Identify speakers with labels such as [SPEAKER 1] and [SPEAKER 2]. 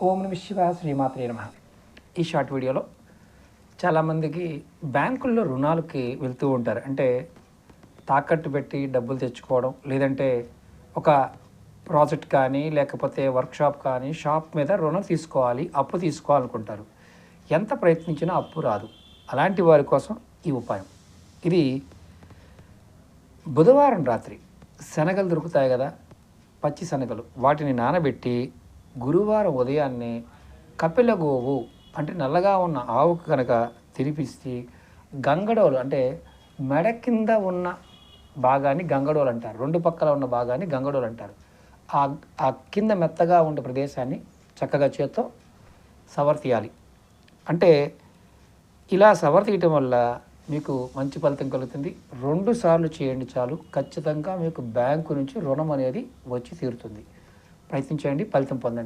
[SPEAKER 1] ఓం నమః శివాయ, శ్రీమాత్రే నమః. ఈ షార్ట్ వీడియోలో చాలామందికి బ్యాంకుల్లో రుణాలకి వెళ్తూ ఉంటారు. అంటే తాకట్టు పెట్టి డబ్బులు తెచ్చుకోవడం, లేదంటే ఒక ప్రాజెక్ట్ కానీ, లేకపోతే వర్క్షాప్ కానీ, షాప్ మీద రుణం తీసుకోవాలి, అప్పు తీసుకోవాలనుకుంటారు. ఎంత ప్రయత్నించినా అప్పు రాదు. అలాంటి వారి కోసం ఈ ఉపాయం. ఇది బుధవారం రాత్రి శనగలు దొరుకుతాయి కదా, పచ్చి శనగలు, వాటిని నానబెట్టి గురువారం ఉదయాన్నే కపిల గోవు అంటే నల్లగా ఉన్న ఆవుకు కనుక తినిపిస్తే గంగడోలు అంటే మెడ కింద ఉన్న భాగాన్ని గంగడోలు అంటారు, రెండు పక్కల ఉన్న భాగాన్ని గంగడోలు అంటారు. ఆ కింద మెత్తగా ఉండే ప్రదేశాన్ని చక్కగా చేత్తో సవర్ తీయాలి. అంటే ఇలా సవర్ తీయటం వల్ల మీకు మంచి ఫలితం కలుగుతుంది. 2 సార్లు చేయండి చాలు, ఖచ్చితంగా మీకు బ్యాంకు నుంచి రుణం అనేది వచ్చి తీరుతుంది. ప్రయత్నించండి, ఫలితం పొందండి.